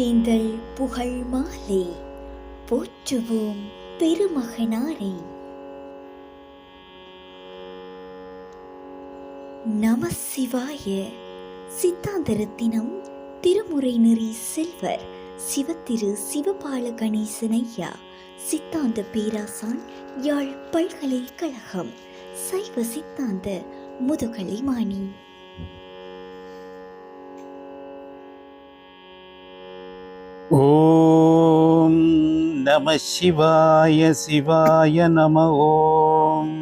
மூவேந்தல் புகழ் மாலை போற்றுவோம் பெருமகனாரை. நம சிவாய. சித்தாந்தரத்தினம் திருமுறை நெறி செல்வர் சிவத்திரு சிவபால கணேசன் ஐயா, சித்தாந்த பேராசான், யாழ் பல்கலைக்கழகம், சைவ சித்தாந்த முதுகலை மாணி. ஓம் நம சிவாய. சிவாய நம. ஓம்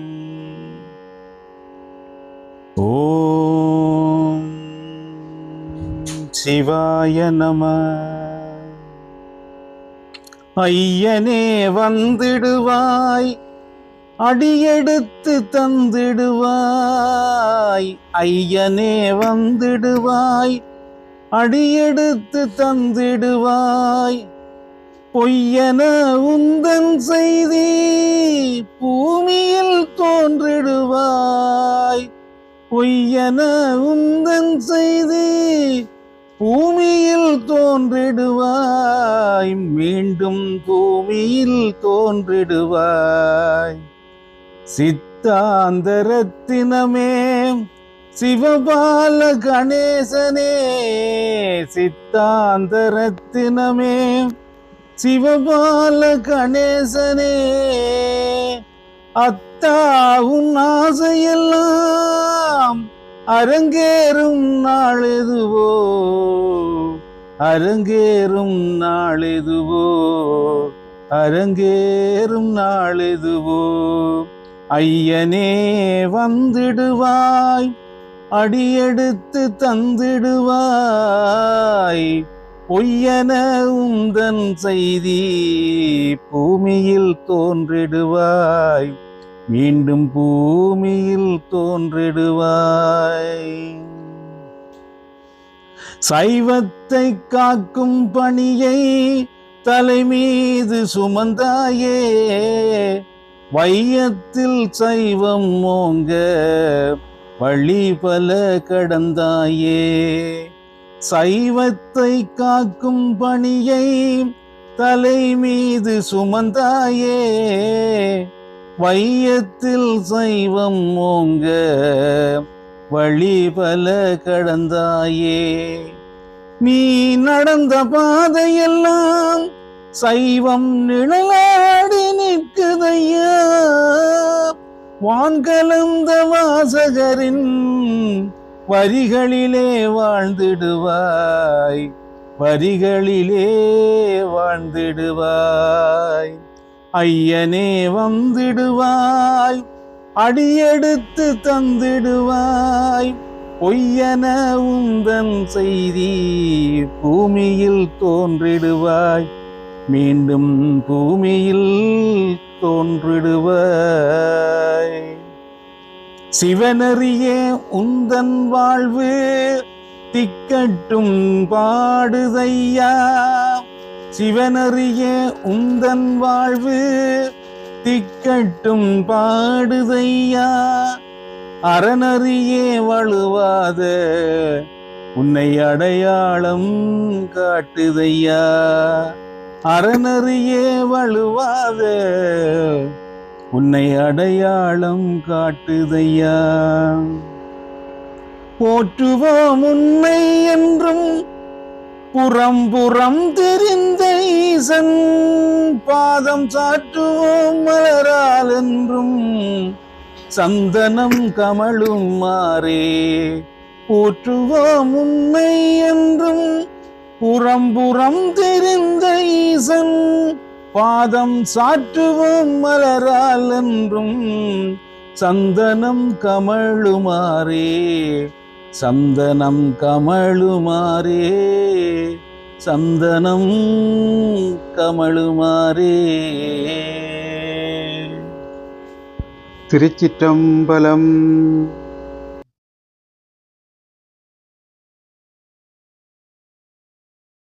ஓம் சிவாய நம. ஐயனே வந்திடுவாய், அடியெடுத்து தந்திடுவாய். ஐயனே வந்திடுவாய், அடியெடுத்து தந்திடுவாய். பொய்யன உந்தன் செய்தி பூமியில் தோன்றிடுவாய். பொய்யன உந்தன் செய்தி பூமியில் தோன்றிடுவாய். மீண்டும் பூமியில் தோன்றிடுவாய். சித்தாந்தரத்தினமே சிவபால கணேசனே, சித்தாந்தரத்தினமே சிவபால கணேசனே. அத்தா உன் ஆசையெல்லாம் அரங்கேறும் நாளெதுவோ, அரங்கேறும் நாளெதுவோ, அரங்கேறும் நாளெதுவோ. ஐயனே வந்திடுவாய், அடியெடுத்து தந்திடுவாய். பொய்யன உந்தன் செய்தி பூமியில் தோன்றிடுவாய். மீண்டும் பூமியில் தோன்றிடுவாய். சைவத்தை காக்கும் பணியை தலைமீது சுமந்தாயே. வையத்தில் சைவம் ஓங்க வழி பல கடந்தாயே. சைவத்தை காக்கும் பணியை தலை மீது சுமந்தாயே. வையத்தில் சைவம் ஓங்க வழி பல கடந்தாயே. நீ நடந்த பாதையெல்லாம் சைவம் நிழலாடி நிற்குதையா. வான்கலந்த வாசகரின் வரிகளிலே வாழ்ந்திடுவாய். வரிகளிலே வாழ்ந்திடுவாய். ஐயனே வந்திடுவாய், அடியெடுத்து தந்திடுவாய். பொய்யன உந்தன் செய்தி பூமியில் தோன்றிடுவாய். மீண்டும் பூமியில் தோன்றிடுவாய். சிவனறியே உந்தன் வாழ்வு திக்கட்டும் பாடுதையா. சிவனறியே உந்தன் வாழ்வு திக்கட்டும் பாடுதையா. அறனறியே வழுவாத உன்னை அடையாளம் காட்டுதையா. அறனறியே வழுவாத உன்னை அடையாளம் காட்டுதையா. போற்றுவோம் உன்னை என்றும் புறம் புறம் தெரிந்த ஈசன் பாதம் சாற்றுவோம் மலரால் என்றும் சந்தனம் கமழும் மாறே. போற்றுவோம் உன்னை என்றும் புறம் புறம் தெரிந்த ஈசன் பாதம் சாற்றுவோம் மலரால் என்றும் சந்தனம் கமழுமாறே. சந்தனம் கமழுமாறே, சந்தனம் கமழுமாறே. திருச்சிற்றம்பலம்.